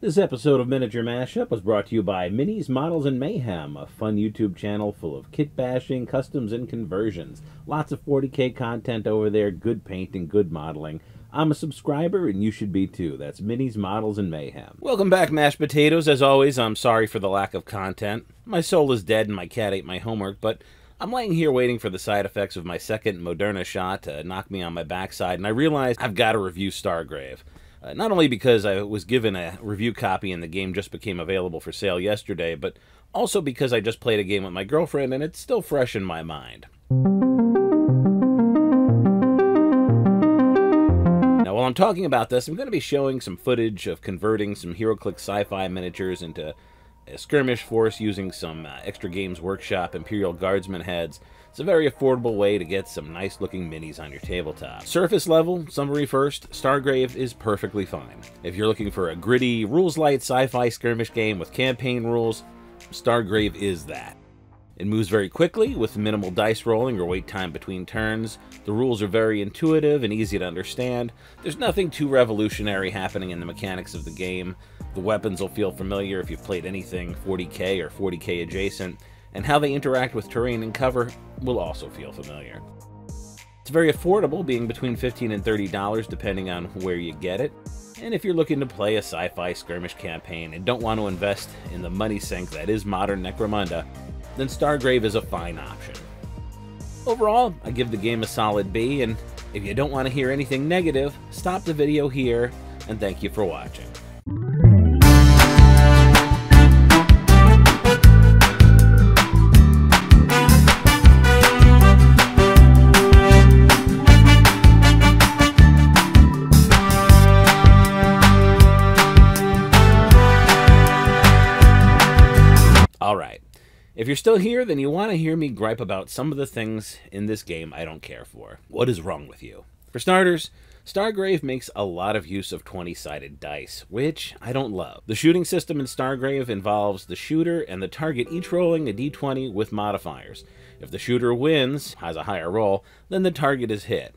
This episode of Miniature Mashup was brought to you by Minis, Models, and Mayhem, a fun YouTube channel full of kit bashing, customs, and conversions. Lots of 40K content over there, good painting, good modeling. I'm a subscriber, and you should be too. That's Minis, Models, and Mayhem. Welcome back, mashed potatoes. As always, I'm sorry for the lack of content. My soul is dead and my cat ate my homework, but I'm laying here waiting for the side effects of my second Moderna shot to knock me on my backside, and I realized I've got to review Stargrave. Not only because I was given a review copy and the game just became available for sale yesterday, but also because I just played a game with my girlfriend and it's still fresh in my mind. Now, while I'm talking about this, I'm going to be showing some footage of converting some HeroClix sci-fi miniatures into a skirmish force using some Extra Games Workshop Imperial Guardsman heads. It's a very affordable way to get some nice looking minis on your tabletop. Surface level, summary first, Stargrave is perfectly fine. If you're looking for a gritty, rules light sci-fi skirmish game with campaign rules, Stargrave is that. It moves very quickly with minimal dice rolling or wait time between turns. The rules are very intuitive and easy to understand. There's nothing too revolutionary happening in the mechanics of the game. The weapons will feel familiar if you've played anything 40K or 40K adjacent, and how they interact with terrain and cover will also feel familiar. It's very affordable, being between $15 and $30 depending on where you get it. And if you're looking to play a sci-fi skirmish campaign and don't want to invest in the money sink that is modern Necromunda, then Stargrave is a fine option. Overall, I give the game a solid B, and if you don't want to hear anything negative, stop the video here, and thank you for watching. Alright, if you're still here, then you want to hear me gripe about some of the things in this game I don't care for. What is wrong with you? For starters, Stargrave makes a lot of use of 20-sided dice, which I don't love. The shooting system in Stargrave involves the shooter and the target each rolling a d20 with modifiers. If the shooter wins, has a higher roll, then the target is hit.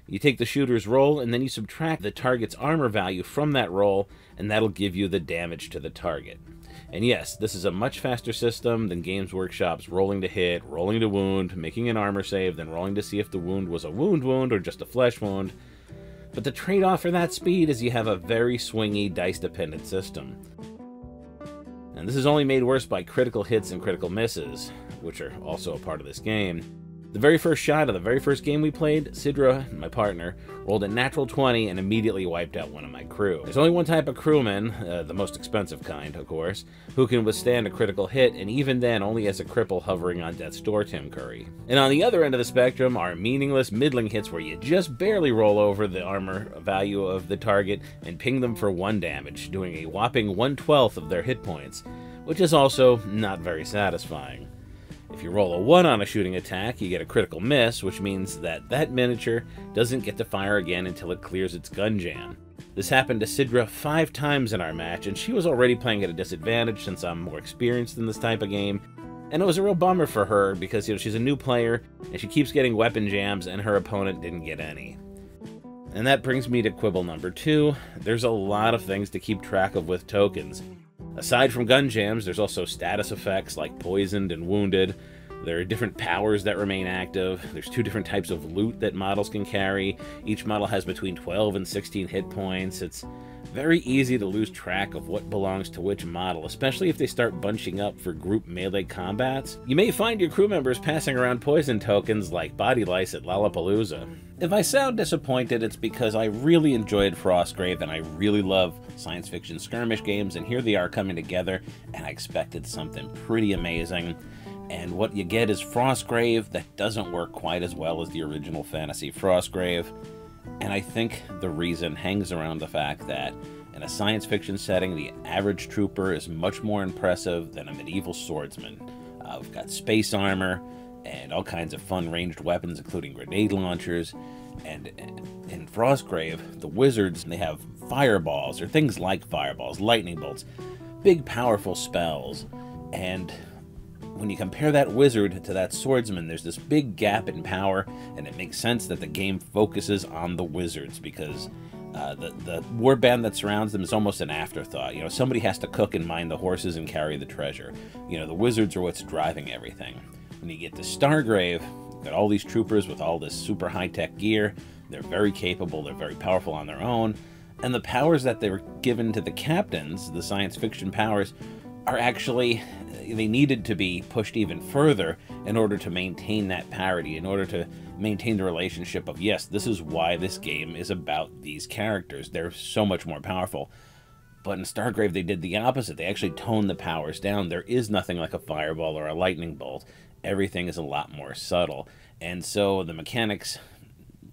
You take the shooter's roll and then you subtract the target's armor value from that roll, and that'll give you the damage to the target. And yes, this is a much faster system than Games Workshop's rolling to hit, rolling to wound, making an armor save, then rolling to see if the wound was a wound or just a flesh wound. But the trade-off for that speed is you have a very swingy, dice-dependent system. And this is only made worse by critical hits and critical misses, which are also a part of this game. The very first shot of the very first game we played, Sidra, my partner, rolled a natural 20 and immediately wiped out one of my crew. There's only one type of crewman, the most expensive kind, of course, who can withstand a critical hit, and even then only as a cripple hovering on death's door, Tim Curry. And on the other end of the spectrum are meaningless middling hits where you just barely roll over the armor value of the target and ping them for 1 damage, doing a whopping 1/12 of their hit points, which is also not very satisfying. If you roll a 1 on a shooting attack, you get a critical miss, which means that that miniature doesn't get to fire again until it clears its gun jam. This happened to Sidra 5 times in our match, and she was already playing at a disadvantage since I'm more experienced in this type of game. And it was a real bummer for her because, she's a new player, and she keeps getting weapon jams, and her opponent didn't get any. And that brings me to quibble number 2. There's a lot of things to keep track of with tokens. Aside from gun jams, there's also status effects like poisoned and wounded. There are different powers that remain active. There's 2 different types of loot that models can carry. Each model has between 12 and 16 hit points. It's very easy to lose track of what belongs to which model, especially if they start bunching up for group melee combats. You may find your crew members passing around poison tokens like body lice at Lollapalooza. If I sound disappointed, it's because I really enjoyed Frostgrave and I really love science fiction skirmish games, and here they are coming together, and I expected something pretty amazing. And what you get is Frostgrave that doesn't work quite as well as the original Fantasy Frostgrave. And I think the reason hangs around the fact that in a science fiction setting, the average trooper is much more impressive than a medieval swordsman. We've got space armor and all kinds of fun ranged weapons, including grenade launchers. And in Frostgrave, the wizards, they have fireballs, or things like fireballs, lightning bolts, big powerful spells. And when you compare that wizard to that swordsman, there's this big gap in power, and it makes sense that the game focuses on the wizards, because The warband that surrounds them is almost an afterthought. You know, somebody has to cook and mine the horses and carry the treasure. You know, the wizards are what's driving everything. When you get to Stargrave, you've got all these troopers with all this super high-tech gear. They're very capable, they're very powerful on their own, and the powers that they were given to the captains, the science fiction powers, are actually, they needed to be pushed even further in order to maintain that parity, in order to maintain the relationship of, yes, this is why this game is about these characters. They're so much more powerful. But in Stargrave, they did the opposite. They actually toned the powers down. There is nothing like a fireball or a lightning bolt. Everything is a lot more subtle. And so the mechanics,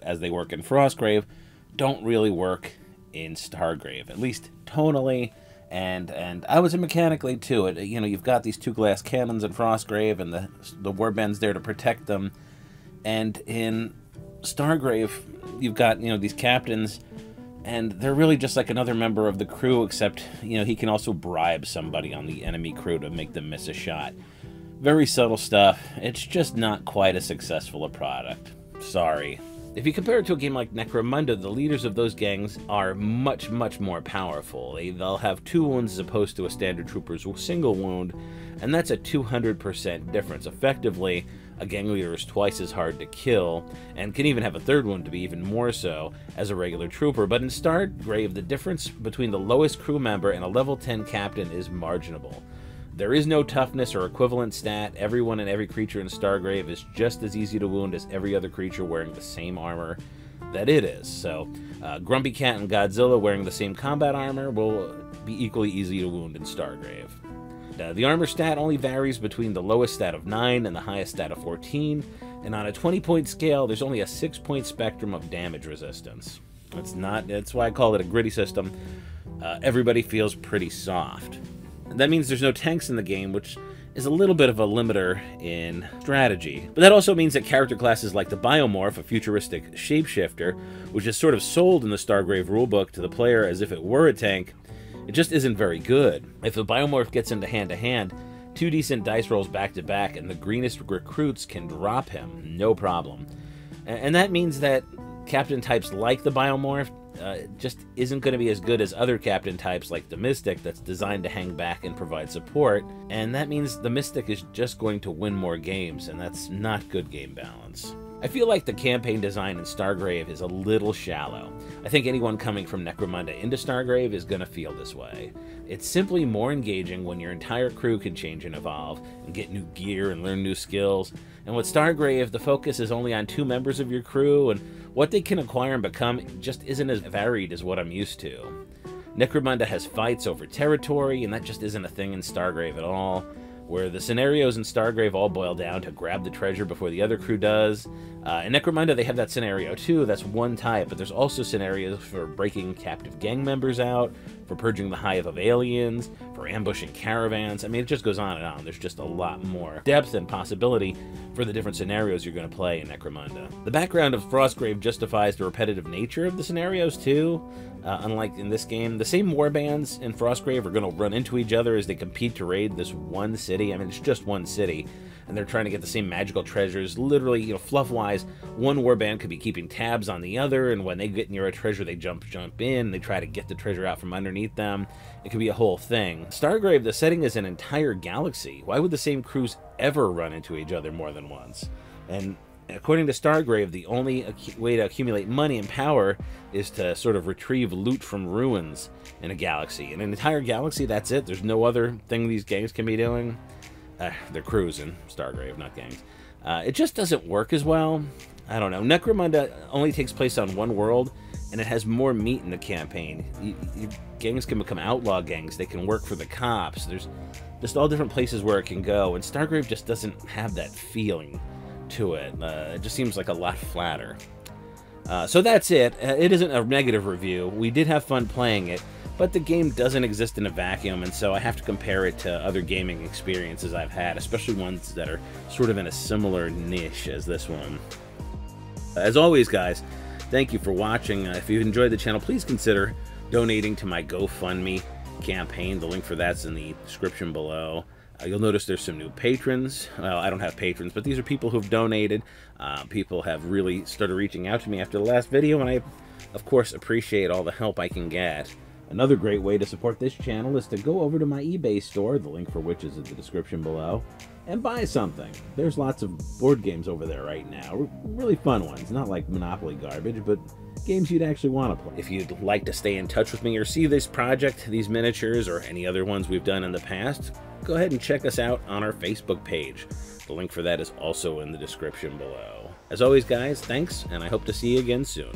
as they work in Frostgrave, don't really work in Stargrave, at least tonally. And I was mechanically too. You know, you've got these two glass cannons in Frostgrave, and the warband's there to protect them. And in Stargrave, you've got, you know, these captains, and they're really just like another member of the crew, except, you know, he can also bribe somebody on the enemy crew to make them miss a shot. Very subtle stuff. It's just not quite as successful a product. Sorry. If you compare it to a game like Necromunda, the leaders of those gangs are much, much more powerful. They'll have 2 wounds as opposed to a standard trooper's single wound, and that's a 200% difference. Effectively, a gang leader is twice as hard to kill, and can even have a 3rd wound to be even more so as a regular trooper. But in Stargrave, the difference between the lowest crew member and a level 10 captain is marginal. There is no toughness or equivalent stat. Everyone and every creature in Stargrave is just as easy to wound as every other creature wearing the same armor that it is. So, Grumpy Cat and Godzilla wearing the same combat armor will be equally easy to wound in Stargrave. The armor stat only varies between the lowest stat of 9 and the highest stat of 14, and on a 20-point scale, there's only a 6-point spectrum of damage resistance. That's why I call it a gritty system. Everybody feels pretty soft. That means there's no tanks in the game, which is a little bit of a limiter in strategy. But that also means that character classes like the Biomorph, a futuristic shapeshifter, which is sort of sold in the Stargrave rulebook to the player as if it were a tank, it just isn't very good. If the Biomorph gets into hand-to-hand, 2 decent dice rolls back-to-back, and the greenest recruits can drop him, no problem. And that means that captain types like the Biomorph just isn't going to be as good as other captain types like the Mystic, that's designed to hang back and provide support, and that means the Mystic is just going to win more games, and that's not good game balance. I feel like the campaign design in Stargrave is a little shallow. I think anyone coming from Necromunda into Stargrave is going to feel this way. It's simply more engaging when your entire crew can change and evolve, and get new gear and learn new skills. And with Stargrave, the focus is only on 2 members of your crew, and what they can acquire and become just isn't as varied as what I'm used to. Necromunda has fights over territory, and that just isn't a thing in Stargrave at all, where the scenarios in Stargrave all boil down to grab the treasure before the other crew does. In Necromunda, they have that scenario too, that's one type, but there's also scenarios for breaking captive gang members out, for purging the hive of aliens, for ambushing caravans. I mean, it just goes on and on. There's just a lot more depth and possibility for the different scenarios you're going to play in Necromunda. The background of Frostgrave justifies the repetitive nature of the scenarios too. Unlike in this game, the same warbands in Frostgrave are going to run into each other as they compete to raid this one city. I mean, it's just one city, and they're trying to get the same magical treasures. Literally, you know, fluff-wise, one warband could be keeping tabs on the other, and when they get near a treasure, they jump in, they try to get the treasure out from underneath them. It could be a whole thing. Stargrave, the setting is an entire galaxy. Why would the same crews ever run into each other more than once? And according to Stargrave, the only way to accumulate money and power is to sort of retrieve loot from ruins in a galaxy. In an entire galaxy, that's it. There's no other thing these gangs can be doing. They're crews in Stargrave, not gangs. It just doesn't work as well. I don't know. Necromunda only takes place on one world, and it has more meat in the campaign. Gangs can become outlaw gangs. They can work for the cops. There's just all different places where it can go, and Stargrave just doesn't have that feeling to it. It just seems like a lot flatter. So that's it. It isn't a negative review. We did have fun playing it, but the game doesn't exist in a vacuum, and so I have to compare it to other gaming experiences I've had, especially ones that are sort of in a similar niche as this one. As always, guys, thank you for watching. If you enjoyed the channel, please consider donating to my GoFundMe campaign. The link for that's in the description below. You'll notice there's some new patrons. Well, I don't have patrons, but these are people who've donated. People have really started reaching out to me after the last video, and I Of course, appreciate all the help I can get. Another great way to support this channel is to go over to my eBay store, the link for which is in the description below, and buy something. There's lots of board games over there right now. Really fun ones, not like Monopoly garbage, but games you'd actually want to play. If you'd like to stay in touch with me or see this project, these miniatures, or any other ones we've done in the past, go ahead and check us out on our Facebook page. The link for that is also in the description below. As always, guys, thanks, and I hope to see you again soon.